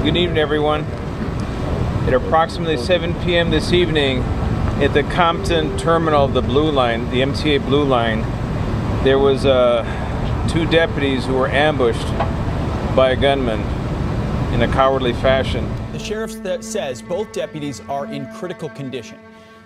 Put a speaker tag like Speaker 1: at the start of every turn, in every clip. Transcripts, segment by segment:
Speaker 1: Good evening, everyone. At approximately 7 p.m. this evening, at the Compton terminal of the Blue Line, the MTA Blue Line, there was two deputies who were ambushed by a gunman in a cowardly fashion.
Speaker 2: The sheriff says both deputies are in critical condition.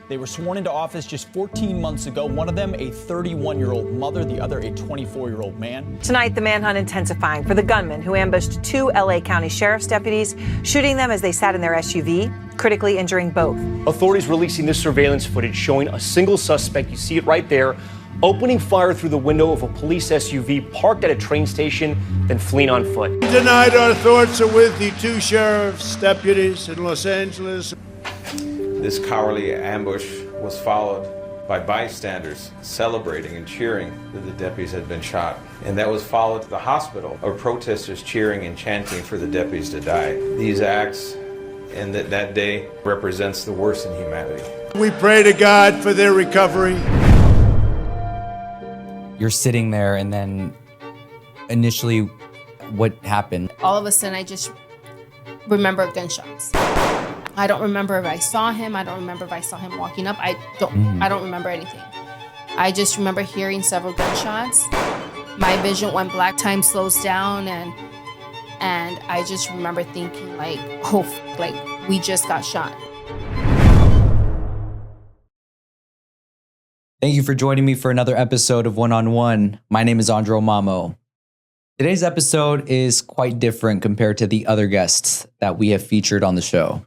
Speaker 2: They were sworn into office just 14 months ago, one of them a 31-year-old mother, the other a 24-year-old man.
Speaker 3: Tonight, the manhunt intensifying for the gunman who ambushed two L.A. County sheriff's deputies, shooting them as they sat in their SUV, critically injuring both.
Speaker 4: Authorities releasing this surveillance footage showing a single suspect, you see it right there, opening fire through the window of a police SUV parked at a train station, then fleeing on foot.
Speaker 5: Tonight, our thoughts are with the two sheriff's deputies in Los Angeles.
Speaker 1: This cowardly ambush was followed by bystanders celebrating and cheering that the deputies had been shot. And that was followed to the hospital of protesters cheering and chanting for the deputies to die. These acts and that day represents the worst in humanity.
Speaker 5: We pray to God for their recovery.
Speaker 6: You're sitting there, and then initially, what happened?
Speaker 7: All of a sudden, I just remember gunshots. I don't remember if I saw him. I don't remember if I saw him walking up. I don't remember anything. I just remember hearing several gunshots. My vision went black. Time slows down, and I just remember thinking like, oh, like we just got shot.
Speaker 6: Thank you for joining me for another episode of One on One. My name is Andro Mammo. Today's episode is quite different compared to the other guests that we have featured on the show.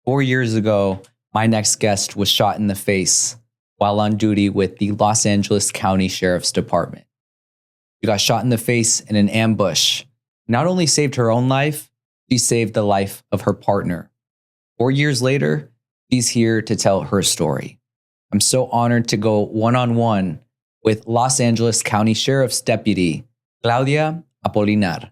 Speaker 6: 4 years ago, my next guest was shot in the face while on duty with the Los Angeles County Sheriff's Department. She got shot in the face in an ambush. Not only saved her own life, she saved the life of her partner. 4 years later, she's here to tell her story. I'm so honored to go one-on-one with Los Angeles County Sheriff's Deputy, Claudia Apolinar.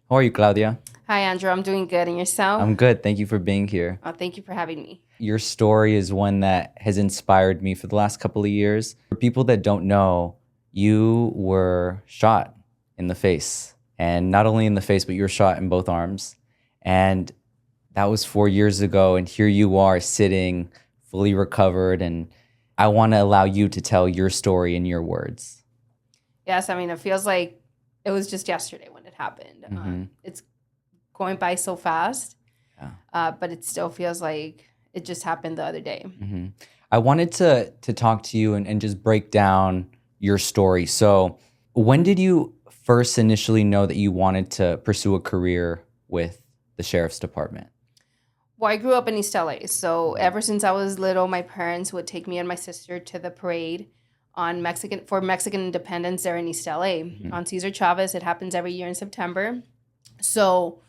Speaker 6: How are you, Claudia?
Speaker 7: Hi, Andrew. I'm doing good. And yourself?
Speaker 6: I'm good. Thank you for being here.
Speaker 7: Oh, thank you for having me.
Speaker 6: Your story is one that has inspired me for the last couple of years. For people that don't know, you were shot in the face. And not only in the face, but you were shot in both arms. And that was 4 years ago. And here you are sitting fully recovered. And I want to allow you to tell your story in your words.
Speaker 7: Yes, I mean, it feels like it was just yesterday when it happened.
Speaker 6: Mm-hmm.
Speaker 7: It's going by so fast,
Speaker 6: Yeah.
Speaker 7: But it still feels like it just happened the other day.
Speaker 6: Mm-hmm. I wanted to talk to you and just break down your story. So when did you first initially know that you wanted to pursue a career with the Sheriff's Department?
Speaker 7: Well, I grew up in East LA, so ever since I was little, my parents would take me and my sister to the parade on Mexican independence there in East LA, on Cesar Chavez. It happens every year in September. So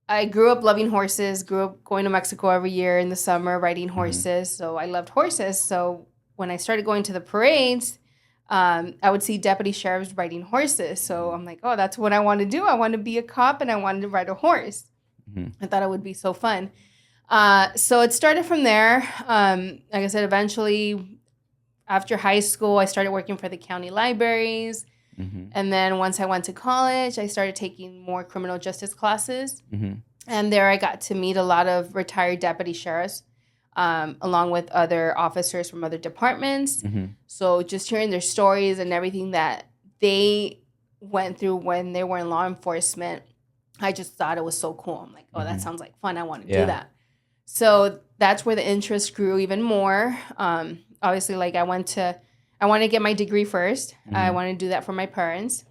Speaker 7: I grew up loving horses, grew up going to Mexico every year in the summer, riding horses. So I loved horses. So when I started going to the parades, I would see deputy sheriffs riding horses. So I'm like, oh, that's what I want to do. I want to be a cop and I wanted to ride a horse. I thought it would be so fun. So it started from there. Like I said, eventually after high school, I started working for the county libraries. And then once I went to college, I started taking more criminal justice classes. And there I got to meet a lot of retired deputy sheriffs, along with other officers from other departments. So just hearing their stories and everything that they went through when they were in law enforcement, I just thought it was so cool. I'm like, oh, that sounds like fun. I want to do that. So that's where the interest grew even more. Obviously, like I wanted to get my degree first. I wanted to do that for my parents.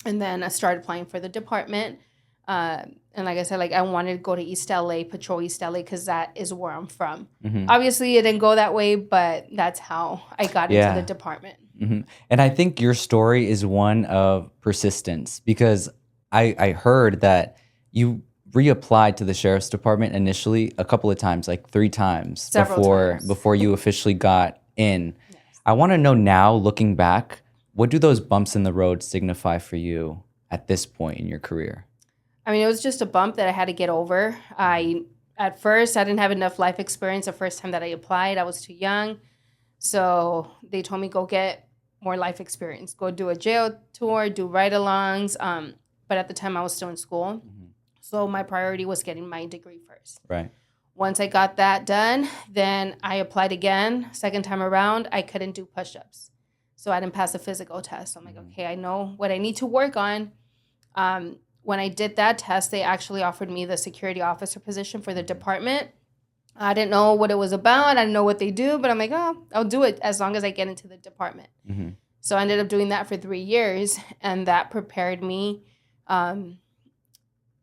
Speaker 7: And then I started applying for the department. And like I said, like I wanted to go to East LA, patrol East LA, because that is where I'm from. Obviously, it didn't go that way, but that's how I got into the department.
Speaker 6: And I think your story is one of persistence, because I heard that you reapplied to the Sheriff's Department initially a couple of times, like 3 times before you officially got in. Yes. I want to know now, looking back, what do those bumps in the road signify for you at this point in your career?
Speaker 7: I mean, it was just a bump that I had to get over. At first, I didn't have enough life experience the first time that I applied. I was too young. So they told me, go get more life experience. Go do a jail tour, do ride-alongs. But at the time, I was still in school. So my priority was getting my degree first.
Speaker 6: Right.
Speaker 7: Once I got that done, then I applied again. Second time around, I couldn't do push-ups. So I didn't pass the physical test. So I'm like, okay, I know what I need to work on. When I did that test, they actually offered me the security officer position for the department. I didn't know what it was about. I didn't know what they do, but I'm like, oh, I'll do it as long as I get into the department.
Speaker 6: Mm-hmm.
Speaker 7: So I ended up doing that for 3 years, and that prepared me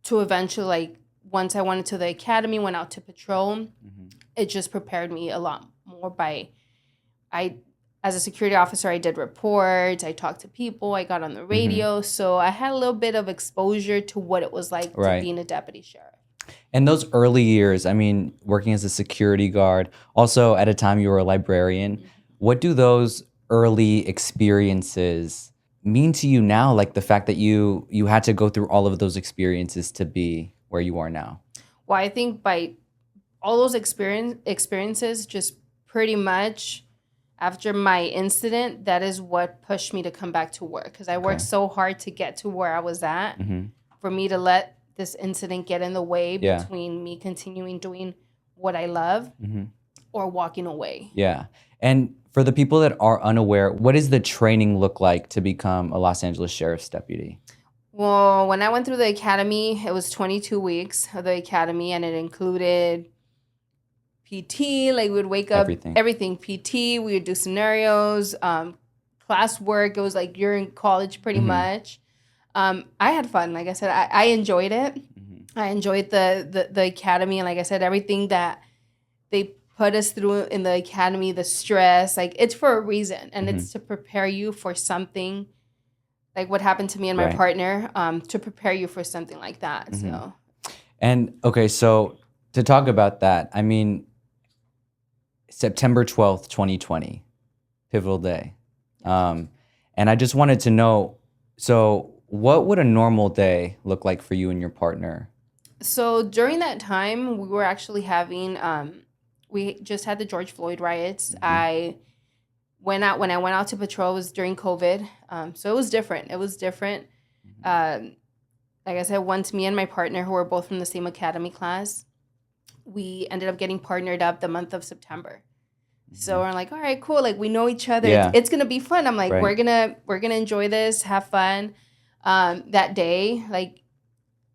Speaker 7: to eventually, like, once I went into the academy, went out to patrol, it just prepared me a lot more as a security officer, I did reports, I talked to people, I got on the radio, so I had a little bit of exposure to what it was like to being a deputy sheriff.
Speaker 6: And those early years, I mean, working as a security guard, also at a time you were a librarian, what do those early experiences mean to you now? Like the fact that you had to go through all of those experiences to be where you are now?
Speaker 7: Well, I think by all those experiences, just pretty much after my incident, that is what pushed me to come back to work, because I worked so hard to get to where I was at. For me to let this incident get in the way between me continuing doing what I love or walking away.
Speaker 6: Yeah. And for the people that are unaware, what does the training look like to become a Los Angeles Sheriff's Deputy?
Speaker 7: Well, when I went through the academy, it was 22 weeks of the academy, and it included PT, like we would wake up, everything PT, we would do scenarios, class work. It was like you're in college pretty much. I had fun. Like I said, I enjoyed it. I enjoyed the academy. And like I said, everything that they put us through in the academy, the stress, like it's for a reason. And it's to prepare you for something like what happened to me and my partner, to prepare you for something like that. So,
Speaker 6: and okay, so to talk about that, I mean, September 12th, 2020, pivotal day. And I just wanted to know, so what would a normal day look like for you and your partner?
Speaker 7: So during that time, we were actually having, we just had the George Floyd riots. When I went out to patrol, it was during COVID. So it was different. Like I said, once me and my partner, who were both from the same academy class, we ended up getting partnered up the month of September. So we're like, all right, cool. Like we know each other. Yeah. It's gonna be fun. I'm like, we're gonna enjoy this, have fun. That day, like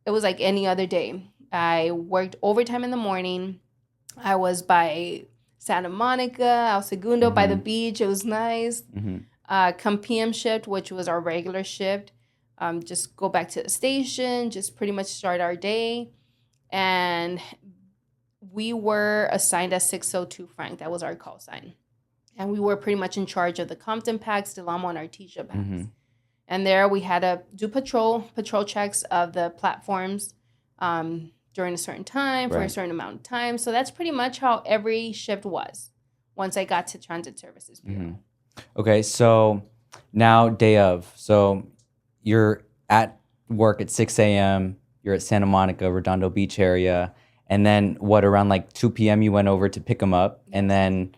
Speaker 7: it was like any other day. I worked overtime in the morning. I was by Santa Monica, El Segundo, by the beach. It was nice. Come PM shift, which was our regular shift. Just go back to the station, just pretty much start our day. And we were assigned as 602 Frank. That was our call sign. And we were pretty much in charge of the Compton packs, Del Amo, and Artesia packs. And there we had to do patrol checks of the platforms during a certain time for a certain amount of time. So that's pretty much how every shift was once I got to Transit Services Bureau.
Speaker 6: Okay, so now day of. So you're at work at 6 a.m. You're at Santa Monica, Redondo Beach area. And then what, around like 2 p.m. you went over to pick them up. And then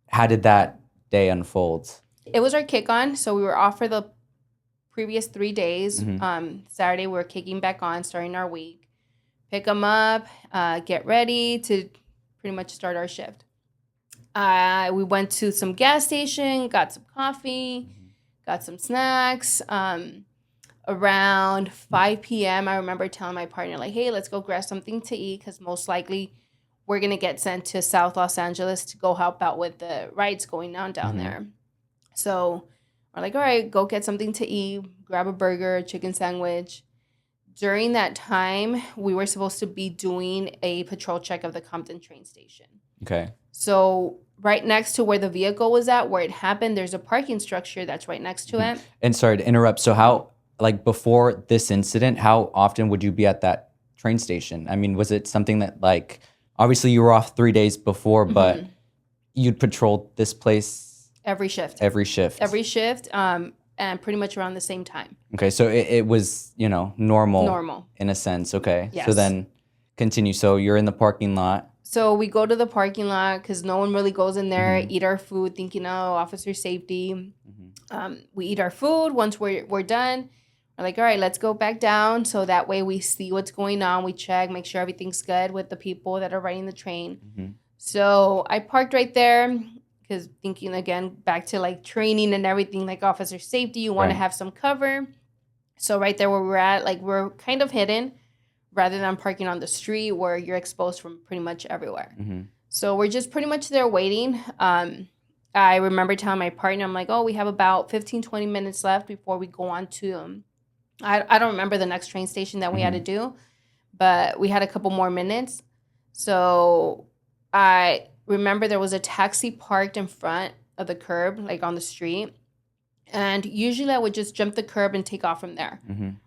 Speaker 6: how did that day unfold?
Speaker 7: It was our kick on. So we were off for the previous 3 days. Saturday, we were kicking back on, starting our week. Pick them up, get ready to pretty much start our shift. We went to some gas station, got some coffee, got some snacks. Around 5 p.m., I remember telling my partner, like, hey, let's go grab something to eat, because most likely we're going to get sent to South Los Angeles to go help out with the riots going on down there. So we're like, all right, go get something to eat, grab a burger, a chicken sandwich. During that time, we were supposed to be doing a patrol check of the Compton train station.
Speaker 6: Okay.
Speaker 7: So right next to where the vehicle was at, where it happened, there's a parking structure that's right next to it.
Speaker 6: And sorry to interrupt. So how, like before this incident, how often would you be at that train station? I mean, was it something that like, obviously you were off 3 days before, but you'd patrol this place?
Speaker 7: Every shift. And pretty much around the same time.
Speaker 6: Okay, so it was, normal in a sense. Okay,
Speaker 7: yes.
Speaker 6: So then continue. So you're in the parking lot.
Speaker 7: So we go to the parking lot because no one really goes in there, eat our food, thinking, oh, officer safety. We eat our food. Once we're done, We're like, all right, let's go back down. So that way we see what's going on. We check, make sure everything's good with the people that are riding the train.
Speaker 6: Mm-hmm.
Speaker 7: So I parked right there because thinking, again, back to like training and everything, like officer safety, you want to have some cover. So right there where we're at, like we're kind of hidden rather than parking on the street where you're exposed from pretty much everywhere.
Speaker 6: Mm-hmm.
Speaker 7: So we're just pretty much there waiting. I remember telling my partner, I'm like, oh, we have about 15, 20 minutes left before we go on to, I don't remember the next train station that we had to do, but we had a couple more minutes. So I remember there was a taxi parked in front of the curb, like on the street. And usually I would just jump the curb and take off from there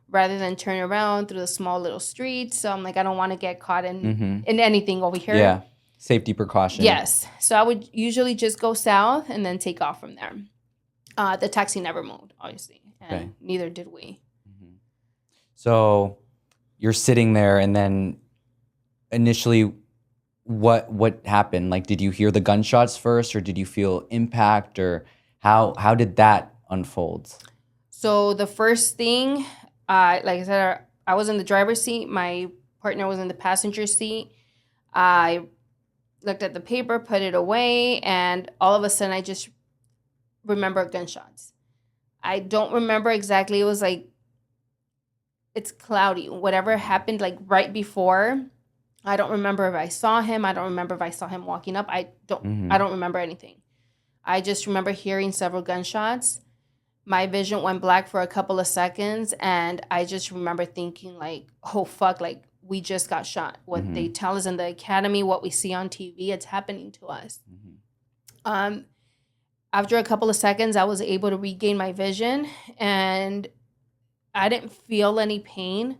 Speaker 7: rather than turn around through the small little streets. So I'm like, I don't want to get caught in anything over here.
Speaker 6: Yeah. Safety precaution.
Speaker 7: Yes. So I would usually just go south and then take off from there. The taxi never moved, obviously. And neither did we.
Speaker 6: Mm-hmm. So you're sitting there, and then initially what happened? Like, did you hear the gunshots first, or did you feel impact, or how did that unfold?
Speaker 7: So the first thing, like I said, I was in the driver's seat. My partner was in the passenger seat. I looked at the paper, put it away, and all of a sudden I just remember gunshots. I don't remember exactly. It was like, it's cloudy. Whatever happened like right before, I don't remember if I saw him. I don't remember if I saw him walking up. I don't remember anything. I just remember hearing several gunshots. My vision went black for a couple of seconds, and I just remember thinking like, oh fuck, like we just got shot. What they tell us in the academy, what we see on TV, it's happening to us. After a couple of seconds, I was able to regain my vision, and I didn't feel any pain.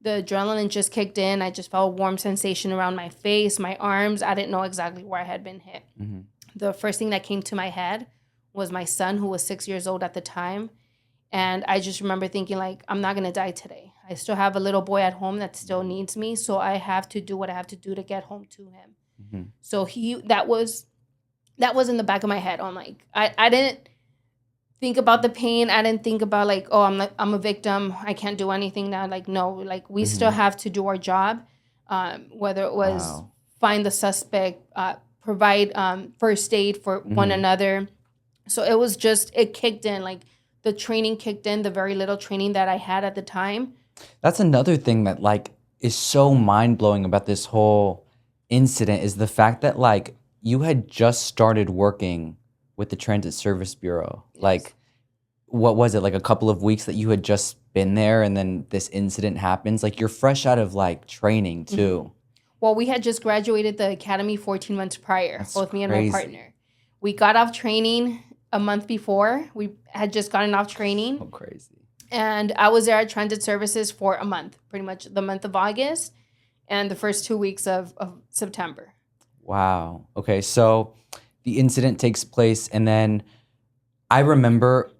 Speaker 7: The adrenaline just kicked in. I just felt a warm sensation around my face, my arms. I didn't know exactly where I had been hit. The first thing that came to my head was my son, who was 6 years old at the time. And I just remember thinking, like, I'm not going to die today. I still have a little boy at home that still needs me, so I have to do what I have to do to get home to him. So that was in the back of my head. I'm like, I didn't think about the pain. I didn't think about like, oh, I'm a victim. I can't do anything now. Like, no, like we still have to do our job, whether it was find the suspect, provide first aid for one another. So it was just, it kicked in, like the training kicked in, the very little training that I had at the time.
Speaker 6: That's another thing that like is so mind-blowing about this whole incident is the fact that like you had just started working with the Transit Service Bureau. Yes. Like, what was it, like a couple of weeks that you had just been there and then this incident happens? Like, you're fresh out of like training too.
Speaker 7: Well, we had just graduated the academy 14 months prior,
Speaker 6: That's
Speaker 7: both me and
Speaker 6: crazy.
Speaker 7: my partner. We got off training a month before. We had just gotten off training.
Speaker 6: Oh, crazy.
Speaker 7: And I was there at Transit Services for a month, pretty much the month of August and the first 2 weeks of September.
Speaker 6: Wow. Okay, so the incident takes place, and then I remember,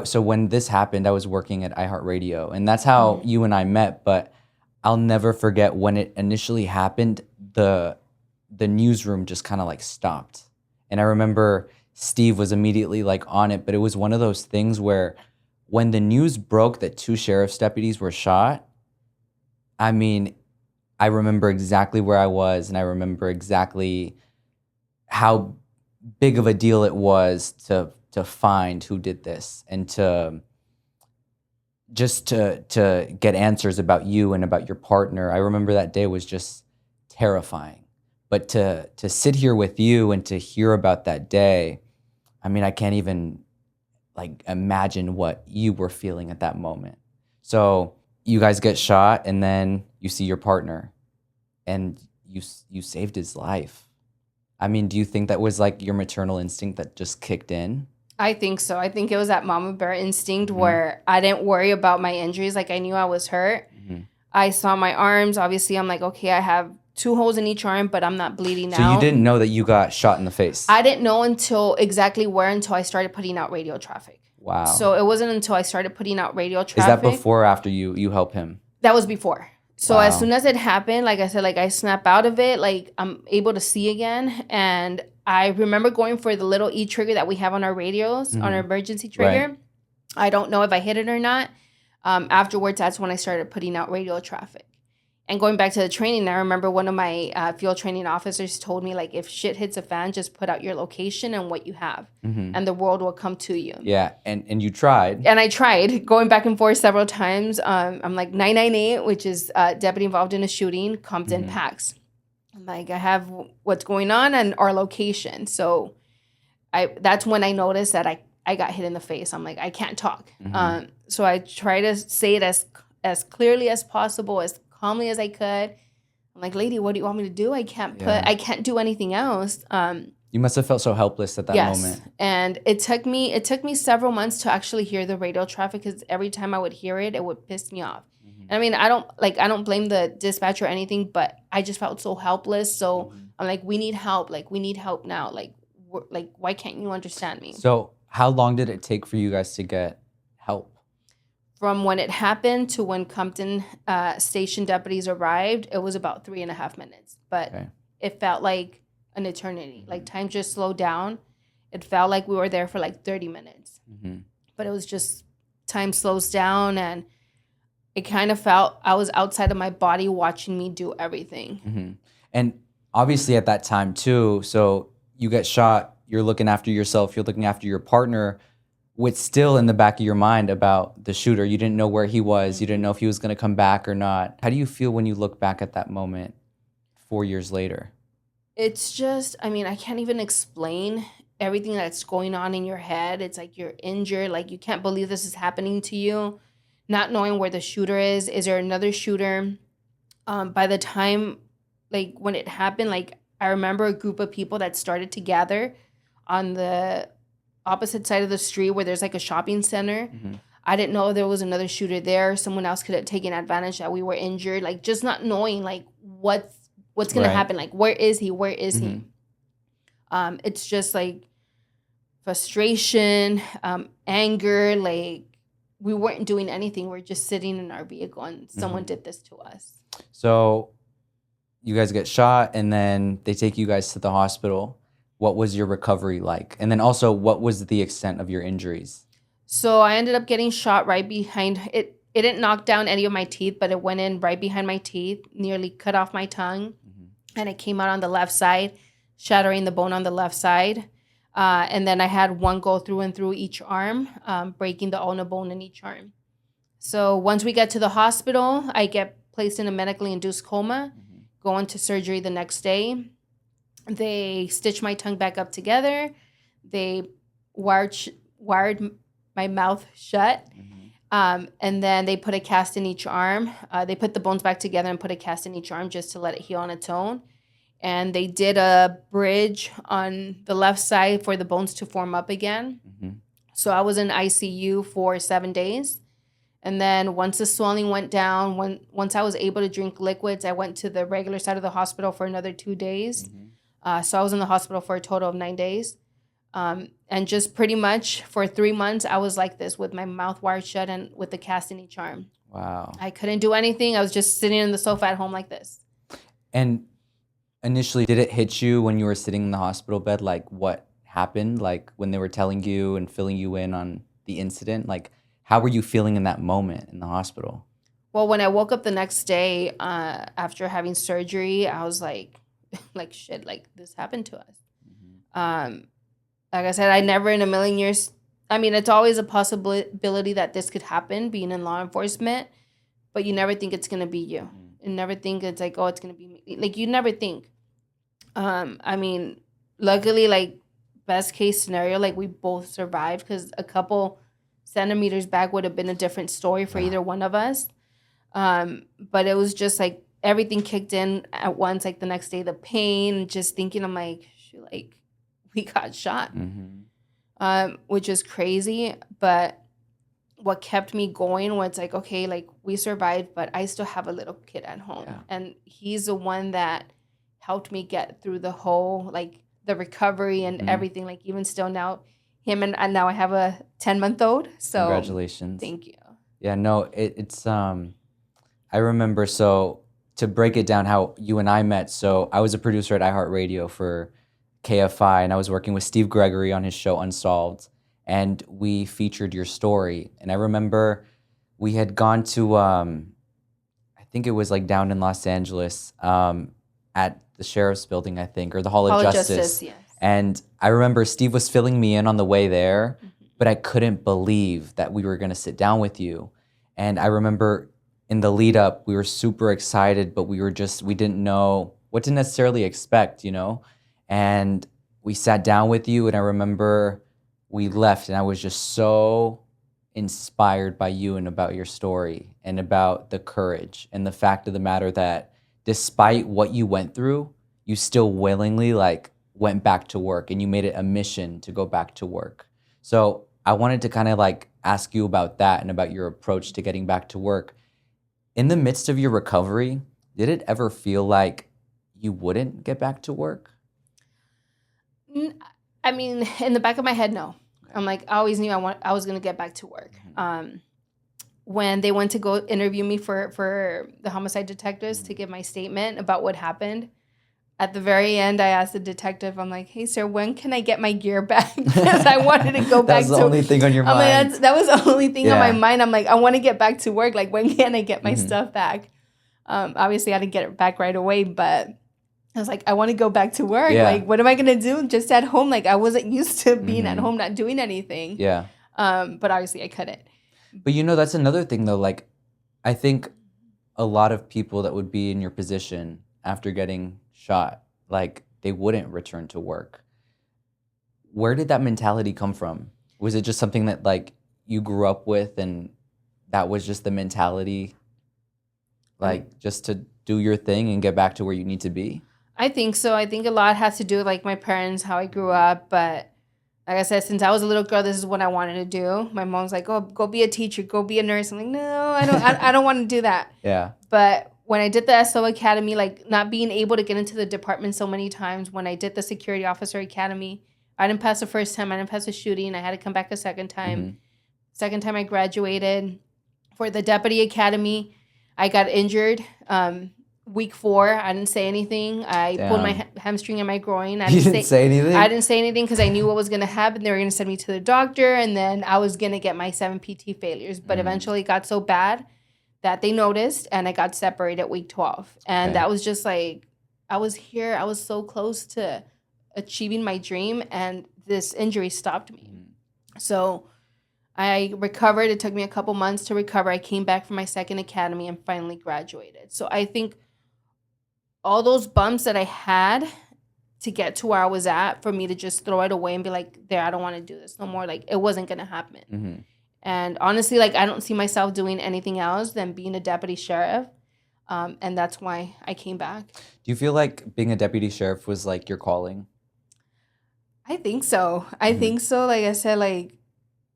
Speaker 6: so when this happened, I was working at iHeartRadio, and that's how you and I met, but I'll never forget when it initially happened, the newsroom just kind of like stopped. And I remember Steve was immediately like on it, but it was one of those things where when the news broke that 2 sheriff's deputies were shot, I mean, I remember exactly where I was, and I remember exactly how big of a deal it was to find who did this and to get answers about you and about your partner. I remember that day was just terrifying. But to sit here with you and to hear about that day, I mean, I can't even like imagine what you were feeling at that moment. So you guys get shot, and then you see your partner, and you saved his life. I mean, do you think that was like your maternal instinct that just kicked in?
Speaker 7: I think so. I think it was that mama bear instinct where I didn't worry about my injuries. Like, I knew I was hurt. I saw my arms. Obviously, I'm like, okay, I have 2 holes in each arm, but I'm not bleeding now.
Speaker 6: So you didn't know that you got shot in the face?
Speaker 7: I didn't know until I started putting out radio traffic.
Speaker 6: Wow.
Speaker 7: So it wasn't until I started putting out radio traffic.
Speaker 6: Is that before or after you help him?
Speaker 7: That was before. So as soon as it happened, like I said, like I snap out of it, like I'm able to see again. And I remember going for the little E-trigger that we have on our radios, on our emergency trigger.
Speaker 6: Right.
Speaker 7: I don't know if I hit it or not. Afterwards, that's when I started putting out radio traffic. And going back to the training, I remember one of my field training officers told me, like, if shit hits a fan, just put out your location and what you have, and the world will come to you.
Speaker 6: Yeah, and you tried.
Speaker 7: And I tried going back and forth several times. I'm like 998, which is deputy involved in a shooting, Compton Pax. I'm like, I have what's going on and our location. So that's when I noticed that I got hit in the face. I'm like, I can't talk. So I try to say it as clearly as possible, as calmly as I could. I'm like, lady, what do you want me to do? I can't do anything else.
Speaker 6: You must have felt so helpless at that moment.
Speaker 7: And it took me several months to actually hear the radio traffic, because every time I would hear it, it would piss me off. And I mean, I don't blame the dispatcher or anything, but I just felt so helpless. So I'm like, we need help. Like, we need help now. Like, why can't you understand me?
Speaker 6: So how long did it take for you guys to get help?
Speaker 7: From when it happened to when Compton station deputies arrived, it was about 3.5 minutes. But it felt like an eternity. Like, time just slowed down. It felt like we were there for like 30 minutes. But it was just, time slows down, and it kind of felt I was outside of my body watching me do everything.
Speaker 6: And obviously at that time too, so you get shot, you're looking after yourself, you're looking after your partner, with still in the back of your mind about the shooter. You didn't know where he was. You didn't know if he was going to come back or not. How do you feel when you look back at that moment 4 years later?
Speaker 7: It's just, I mean, I can't even explain everything that's going on in your head. It's like you're injured. Like, you can't believe this is happening to you. Not knowing where the shooter is. Is there another shooter? By the time, like, when it happened, like, I remember a group of people that started to gather on the opposite side of the street where there's like a shopping center. I didn't know there was another shooter there. Someone else could have taken advantage that we were injured. Like, just not knowing, like, what's going to happen. Like, where is he? Where is he? It's just like frustration, anger. Like, we weren't doing anything. We're just sitting in our vehicle, and someone did this to us.
Speaker 6: So you guys get shot, and then they take you guys to the hospital. What was your recovery like? And then also, what was the extent of your injuries?
Speaker 7: So I ended up getting shot right behind it. It didn't knock down any of my teeth, but it went in right behind my teeth, nearly cut off my tongue. And it came out on the left side, shattering the bone on the left side. And then I had one go through and through each arm, breaking the ulnar bone in each arm. So once we get to the hospital, I get placed in a medically induced coma, go into surgery the next day. They stitched my tongue back up together. They wired my mouth shut. And then they put a cast in each arm. They put the bones back together and put a cast in each arm just to let it heal on its own. And they did a bridge on the left side for the bones to form up again. So I was in ICU for 7 days. And then once the swelling went down, once I was able to drink liquids, I went to the regular side of the hospital for another 2 days. So I was in the hospital for a total of 9 days. And just pretty much for 3 months, I was like this with my mouth wired shut and with the cast in each arm.
Speaker 6: Wow.
Speaker 7: I couldn't do anything. I was just sitting on the sofa at home like this.
Speaker 6: And initially, did it hit you when you were sitting in the hospital bed, like what happened? Like when they were telling you and filling you in on the incident? Like, how were you feeling in that moment in the hospital?
Speaker 7: Well, when I woke up the next day after having surgery, I was like shit, like this happened to us. Like I said, I never in a million years, I mean, it's always a possibility that this could happen being in law enforcement, but you never think it's going to be you. You never think it's like, oh, it's going to be me. Like, you never think. I mean, luckily, like, best case scenario, like, we both survived, because a couple centimeters back would have been a different story for either one of us. But it was just like everything kicked in at once, like the next day, the pain, just thinking, I'm like, shoot, like, we got shot, which is crazy. But what kept me going was like, okay, like, we survived, but I still have a little kid at home. And he's the one that helped me get through the whole, like, the recovery and everything. Like, even still now, him and now I have a 10-month-old. So
Speaker 6: congratulations.
Speaker 7: Thank you.
Speaker 6: Yeah, no, it's I remember, so to break it down how you and I met, so I was a producer at iHeartRadio for KFI, and I was working with Steve Gregory on his show Unsolved, and we featured your story. And I remember we had gone to, I think it was like down in Los Angeles, at the sheriff's building, I think, or the Hall of Justice.
Speaker 7: Yes.
Speaker 6: And I remember Steve was filling me in on the way there, but I couldn't believe that we were going to sit down with you. And I remember in the lead up, we were super excited, but we didn't know what to necessarily expect, And we sat down with you, and I remember we left, and I was just so inspired by you and about your story and about the courage and the fact of the matter that despite what you went through, you still willingly went back to work, and you made it a mission to go back to work. So I wanted to kind of ask you about that and about your approach to getting back to work. In the midst of your recovery, did it ever feel like you wouldn't get back to work?
Speaker 7: I mean, in the back of my head, no. I'm I always knew I was going to get back to work. When they went to go interview me for the homicide detectives to give my statement about what happened, at the very end, I asked the detective, I'm like, hey, sir, when can I get my gear back? Because I wanted to go back to...
Speaker 6: That was the only thing on your mind.
Speaker 7: That was the only thing on my mind. I'm like, I want to get back to work. When can I get my stuff back? Obviously, I didn't get it back right away, but I was like, I want to go back to work.
Speaker 6: Yeah.
Speaker 7: What am I going to do just at home? I wasn't used to being at home, not doing anything.
Speaker 6: Yeah.
Speaker 7: But obviously, I couldn't.
Speaker 6: But that's another thing, though. I think a lot of people that would be in your position after getting shot, they wouldn't return to work. Where did that mentality come from? Was it just something that you grew up with, and that was just the mentality, just to do your thing and get back to where you need to be?
Speaker 7: I think so. I think a lot has to do with my parents, how I grew up. But like I said, since I was a little girl, this is what I wanted to do. My mom's like, "Oh, go be a teacher, go be a nurse." I'm like, "No, I don't. I don't want to do that."
Speaker 6: Yeah.
Speaker 7: But when I did the SO Academy, not being able to get into the department so many times, when I did the Security Officer Academy, I didn't pass the first time. I didn't pass the shooting. I had to come back a second time. Second time I graduated. For the Deputy Academy, I got injured. Week 4, I didn't say anything. I pulled my hamstring in my groin.
Speaker 6: You didn't say anything?
Speaker 7: I didn't say anything because I knew what was going to happen. They were going to send me to the doctor, and then I was going to get my 7 PT failures. But eventually it got so bad that they noticed, and I got separated at week 12. And that was just I was here. I was so close to achieving my dream, and this injury stopped me. So I recovered. It took me a couple months to recover. I came back from my second academy and finally graduated. So I think all those bumps that I had to get to where I was at, for me to just throw it away and be like, there, I don't want to do this no more. It wasn't going to happen. And honestly, I don't see myself doing anything else than being a deputy sheriff. And that's why I came back.
Speaker 6: Do you feel like being a deputy sheriff was your calling?
Speaker 7: I think so. I think so. Like I said,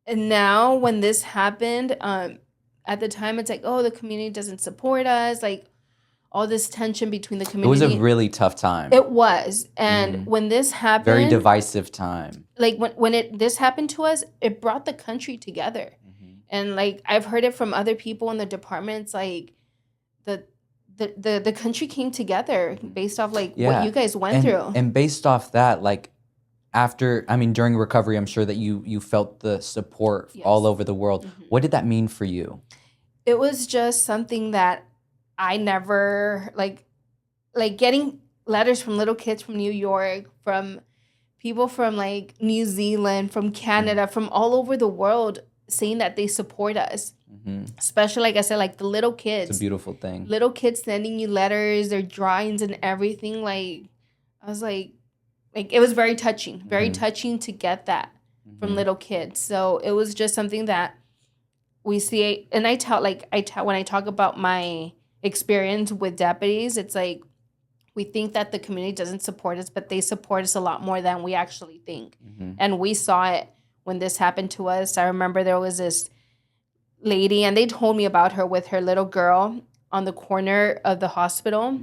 Speaker 7: and now when this happened, at the time it's oh, the community doesn't support us. All this tension between the community.
Speaker 6: It was a really tough time.
Speaker 7: It was. And when this happened...
Speaker 6: Very divisive time.
Speaker 7: When this happened to us, it brought the country together. And I've heard it from other people in the departments, the country came together based off what you guys went through.
Speaker 6: And based off that, during recovery, I'm sure that you felt the support all over the world. What did that mean for you?
Speaker 7: It was just something that I never, getting letters from little kids from New York, from people from New Zealand, from Canada, from all over the world, saying that they support us. Especially, like I said, the little kids.
Speaker 6: It's a beautiful thing.
Speaker 7: Little kids sending you letters, their drawings and everything. I was it was very touching touching to get that from little kids. So it was just something that we see. And I tell when I talk about my experience with deputies, it's we think that the community doesn't support us, but they support us a lot more than we actually think. And we saw it when this happened to us. I remember there was this lady, and they told me about her with her little girl on the corner of the hospital.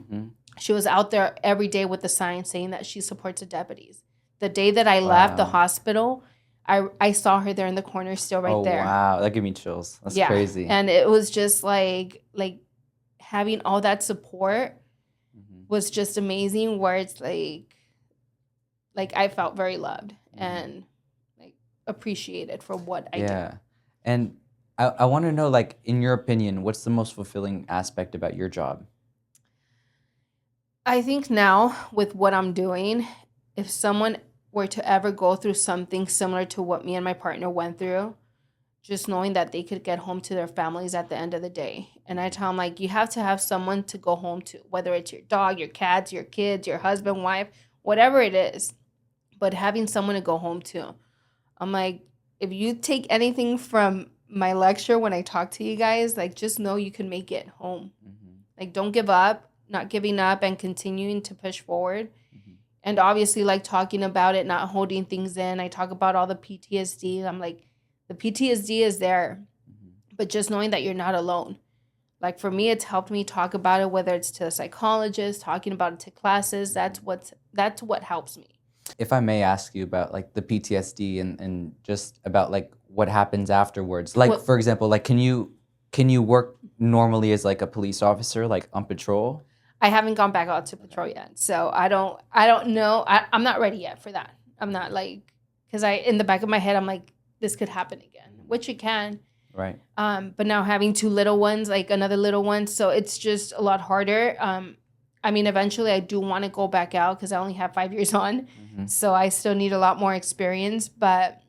Speaker 7: She was out there every day with the sign saying that she supports the deputies. The day that I left the hospital, I saw her there in the corner still right there.
Speaker 6: Wow, that gave me chills. That's crazy.
Speaker 7: And it was just having all that support was just amazing, where it's I felt very loved and appreciated for what I did.
Speaker 6: And I want to know, like, in your opinion, what's the most fulfilling aspect about your job?
Speaker 7: I think now with what I'm doing, if someone were to ever go through something similar to what me and my partner went through, just knowing that they could get home to their families at the end of the day. And I tell them, like, you have to have someone to go home to, whether it's your dog, your cats, your kids, your husband, wife, whatever it is, but having someone to go home to. I'm like, if you take anything from my lecture when I talk to you guys, like, just know you can make it home. Like, don't give up, not giving up, and continuing to push forward. And obviously, like, talking about it, not holding things in. I talk about all the PTSD. I'm like, the PTSD is there, but just knowing that you're not alone. Like, for me, it's helped me talk about it, whether it's to a psychologist, talking about it to classes. That's what helps me.
Speaker 6: If I may ask you about, like, the PTSD and just about, like, what happens afterwards. Like, for example, like, can you work normally as, like, a police officer, like, on patrol?
Speaker 7: I haven't gone back out to patrol yet, so I don't know. I'm not ready yet for that. I'm not, like, because in the back of my head, I'm like, this could happen again, which it can.
Speaker 6: Right.
Speaker 7: But now having two little ones, like another little one, so it's just a lot harder. I mean, eventually I do want to go back out because I only have 5 years on, so I still need a lot more experience. But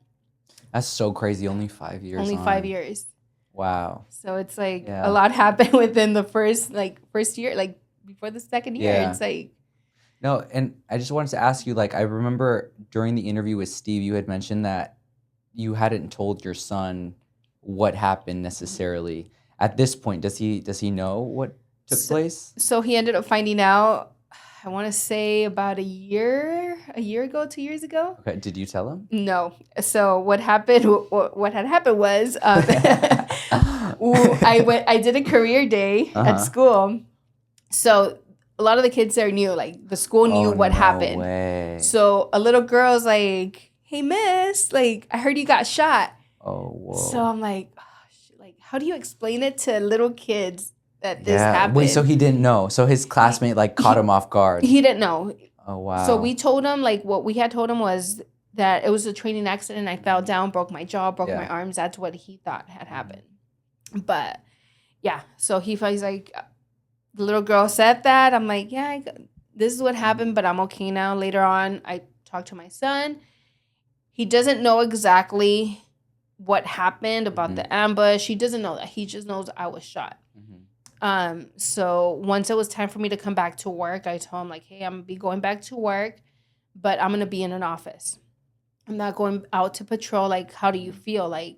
Speaker 6: that's so crazy. Only 5 years.
Speaker 7: Only 5 years.
Speaker 6: Wow.
Speaker 7: So it's like a lot happened within the first year, like before the second year.
Speaker 6: Yeah.
Speaker 7: It's like.
Speaker 6: No, and I just wanted to ask you, like, I remember during the interview with Steve, you had mentioned that you hadn't told your son what happened necessarily. At this point, does he know what took place? So
Speaker 7: he ended up finding out, I want to say about a year ago, 2 years ago.
Speaker 6: Okay, did you tell him?
Speaker 7: No. So what happened? What had happened was, I did a career day at school. So a lot of the kids there knew, like, the school knew what happened.
Speaker 6: Way.
Speaker 7: So a little girl's like, "Hey, miss, like, I heard you got shot."
Speaker 6: Oh, whoa.
Speaker 7: So I'm like, oh, shit, like, how do you explain it to little kids that this happened?
Speaker 6: Wait, so he didn't know. So his classmate, like, caught him off guard.
Speaker 7: He didn't know.
Speaker 6: Oh, wow.
Speaker 7: So we told him, like, what we had told him was that it was a training accident. I fell down, broke my jaw, broke my arms. That's what he thought had happened. But, yeah. So he's like, the little girl said that. I'm like, yeah, this is what happened, but I'm okay now. Later on, I talked to my son. He doesn't know exactly what happened about the ambush. He doesn't know that. He just knows I was shot. So once it was time for me to come back to work, I told him, like, hey, I'm going to be going back to work, but I'm going to be in an office. I'm not going out to patrol. Like, how do you feel? Like,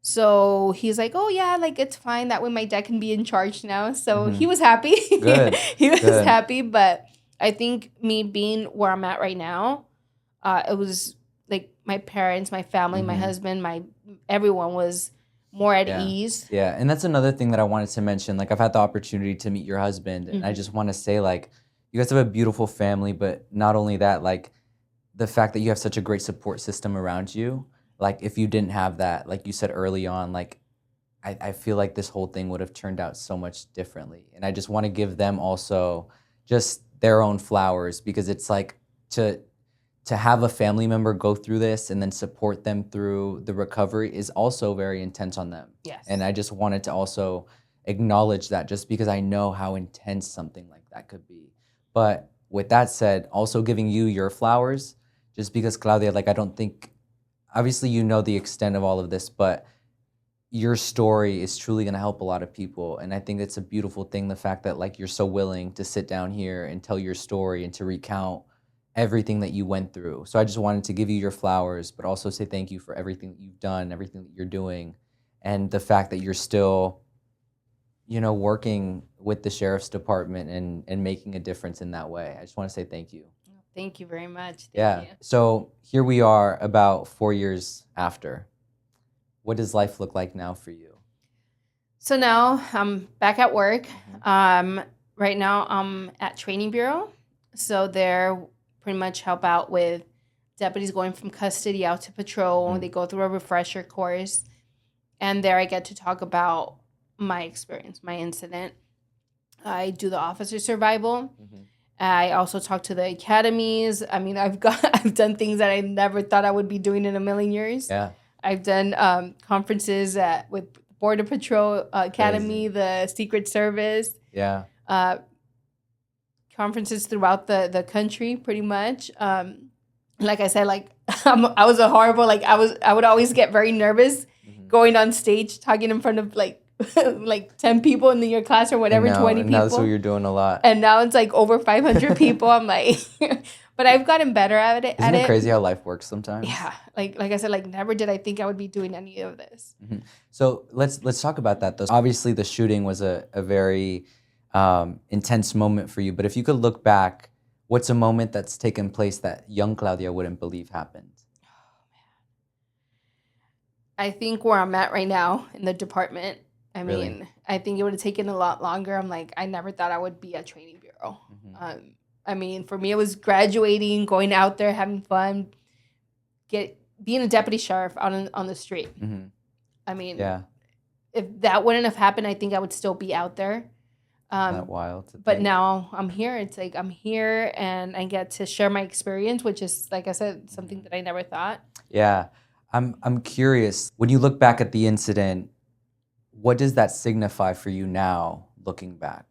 Speaker 7: so he's like, oh, yeah, like, it's fine. That way my dad can be in charge now. So he was happy.
Speaker 6: Good.
Speaker 7: He was happy. But I think me being where I'm at right now, it was like my parents, my family, my husband, everyone was more at ease.
Speaker 6: Yeah, and that's another thing that I wanted to mention. Like, I've had the opportunity to meet your husband, and I just want to say, like, you guys have a beautiful family, but not only that, like, the fact that you have such a great support system around you. Like, if you didn't have that, like you said early on, like, I feel like this whole thing would have turned out so much differently. And I just want to give them also just their own flowers, because it's like to have a family member go through this and then support them through the recovery is also very intense on them.
Speaker 7: Yes.
Speaker 6: And I just wanted to also acknowledge that, just because I know how intense something like that could be. But with that said, also giving you your flowers, just because, Claudia, like, I don't think, obviously you know the extent of all of this, but your story is truly going to help a lot of people. And I think it's a beautiful thing, the fact that, like, you're so willing to sit down here and tell your story and to recount everything that you went through. So I just wanted to give you your flowers, but also say thank you for everything that you've done, everything that you're doing, and the fact that you're still, you know, working with the sheriff's department and making a difference in that way. I just want to say thank you.
Speaker 7: Thank you very much.
Speaker 6: Thank you. So here we are about 4 years after. What does life look like now for you?
Speaker 7: So now I'm back at work. Right now I'm at Training Bureau. So they're pretty much help out with deputies going from custody out to patrol. They go through a refresher course. And there I get to talk about my experience, my incident. I do the officer survival. I also talk to the academies. I mean, I've done things that I never thought I would be doing in a million years.
Speaker 6: Yeah.
Speaker 7: I've done conferences with Border Patrol Academy, the Secret Service.
Speaker 6: Yeah.
Speaker 7: Conferences throughout the country, pretty much. Like I said, like I was a horrible, like I would always get very nervous going on stage, talking in front of like 10 people in your class or whatever, 20 people.
Speaker 6: Now that's what you're doing a lot.
Speaker 7: And now it's like over 500 people. I'm like, but I've gotten better at it.
Speaker 6: Isn't it crazy how life works sometimes?
Speaker 7: Yeah, like I said, like never did I think I would be doing any of this.
Speaker 6: So let's talk about that though. Obviously, the shooting was a very intense moment for you. But if you could look back, what's a moment that's taken place that young Claudia wouldn't believe happened?
Speaker 7: I think where I'm at right now in the department, I
Speaker 6: Really?
Speaker 7: mean, I think it would have taken a lot longer. I'm like, I never thought I would be at training bureau. I mean, for me, it was graduating, going out there, having fun, being a deputy sheriff out on the street. I mean,
Speaker 6: Yeah,
Speaker 7: if that wouldn't have happened, I think I would still be out there.
Speaker 6: that wild. to
Speaker 7: But
Speaker 6: think.
Speaker 7: now I'm here. It's like I'm here and I get to share my experience, which is, like I said, something that I never thought.
Speaker 6: Yeah, I'm curious. When you look back at the incident, what does that signify for you now, looking back?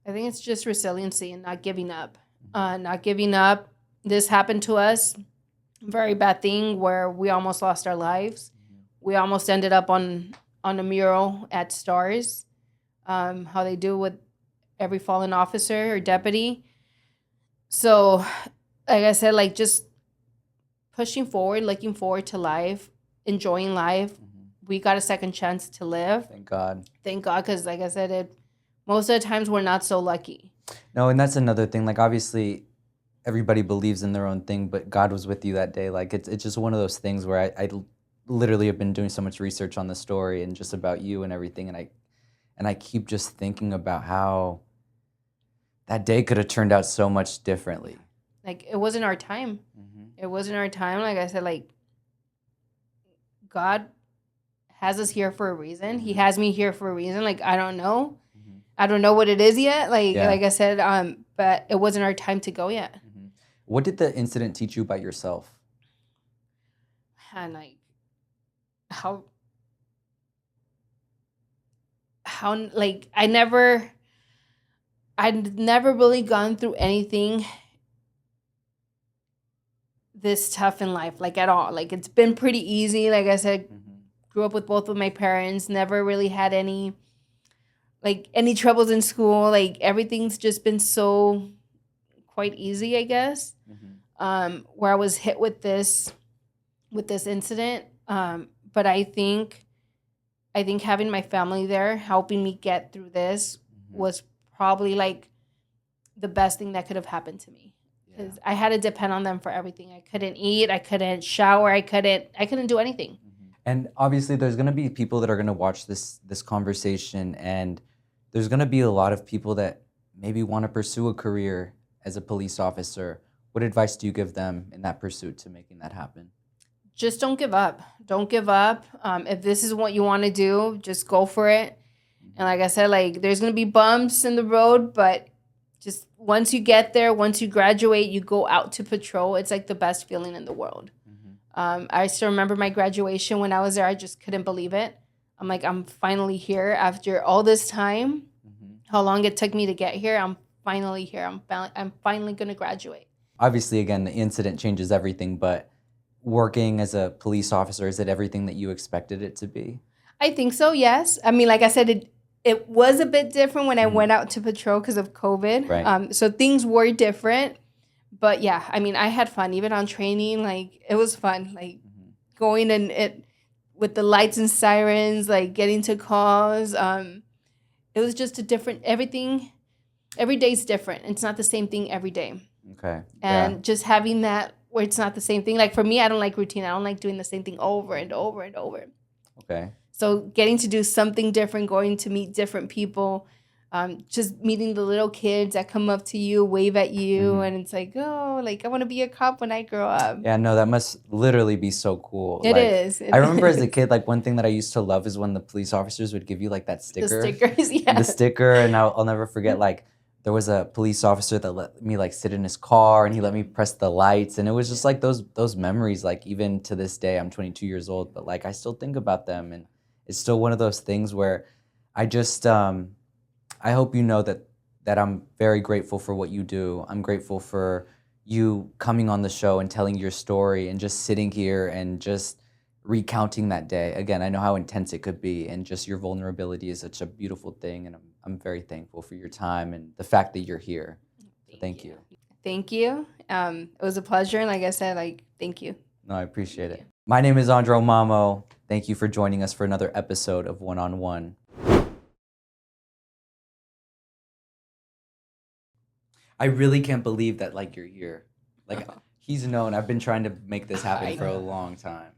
Speaker 7: I think it's just resiliency and not giving up. Not giving up. This happened to us. Very bad thing where we almost lost our lives. We almost ended up on a mural at Stars. How they do with every fallen officer or deputy. So, like I said, like just pushing forward, looking forward to life, enjoying life. We got a second chance to live.
Speaker 6: Thank God.
Speaker 7: Thank God, because like I said, most of the times we're not so lucky.
Speaker 6: No, and that's another thing. Like, obviously, everybody believes in their own thing, but God was with you that day. Like, it's just one of those things where I literally have been doing so much research on the story and just about you and everything, and I keep just thinking about how that day could have turned out so much differently.
Speaker 7: Like, it wasn't our time. It wasn't our time. Like I said, like, God has us here for a reason. He has me here for a reason. Like, I don't know. I don't know what it is yet. Like I said, but it wasn't our time to go yet.
Speaker 6: What did the incident teach you about yourself?
Speaker 7: And like how like I'd never really gone through anything this tough in life, like at all. Like, it's been pretty easy. Like I said, grew up with both of my parents, never really had any troubles in school. Like, everything's just been so quite easy, I guess. Where I was hit with this incident. But I think having my family there helping me get through this was probably like the best thing that could have happened to me. Because I had to depend on them for everything. I couldn't eat, I couldn't shower, I couldn't do anything.
Speaker 6: And obviously, there's going to be people that are going to watch this conversation, and there's going to be a lot of people that maybe want to pursue a career as a police officer. What advice do you give them in that pursuit to making that happen?
Speaker 7: Just don't give up. Don't give up. If this is what you want to do, just go for it. And like I said, like, there's going to be bumps in the road, but just once you get there, once you graduate, you go out to patrol. It's like the best feeling in the world. I still remember my graduation when I was there. I just couldn't believe it. I'm like, I'm finally here after all this time. How long it took me to get here. I'm finally here. I'm finally going to graduate.
Speaker 6: Obviously, again, the incident changes everything, but working as a police officer, is it everything that you expected it to be?
Speaker 7: I think so, yes. I mean, like I said, it was a bit different when I went out to patrol because of COVID.
Speaker 6: Right.
Speaker 7: So things were different. But yeah, I mean, I had fun. Even on training, like, it was fun. Like, going and with the lights and sirens, like, getting to calls. It was just a different, everything. Every day's different. It's not the same thing every day.
Speaker 6: Okay.
Speaker 7: And just having that where it's not the same thing. Like, for me, I don't like routine. I don't like doing the same thing over and over and over.
Speaker 6: Okay.
Speaker 7: So getting to do something different, going to meet different people, just meeting the little kids that come up to you, wave at you, and it's like, oh, like, I want to be a cop when I grow up.
Speaker 6: Yeah, no, that must literally be so cool.
Speaker 7: It is.
Speaker 6: I remember as a kid, like, one thing that I used to love is when the police officers would give you, like, that sticker.
Speaker 7: The stickers, yeah.
Speaker 6: The sticker, and I'll never forget, like, there was a police officer that let me like sit in his car and he let me press the lights, and it was just like those memories, like even to this day. I'm 22 years old, but like I still think about them, and it's still one of those things where I just I hope you know that I'm very grateful for what you do. I'm grateful for you coming on the show and telling your story and just sitting here and just recounting that day. Again, I know how intense it could be, and just your vulnerability is such a beautiful thing, and I'm very thankful for your time and the fact that you're here. So thank you.
Speaker 7: Thank you. It was a pleasure, and like I said, like, thank you.
Speaker 6: No, I appreciate it. My name is Andro Mammo. Thank you for joining us for another episode of One on One. I really can't believe that like you're here. Like he's known. I've been trying to make this happen for a long time.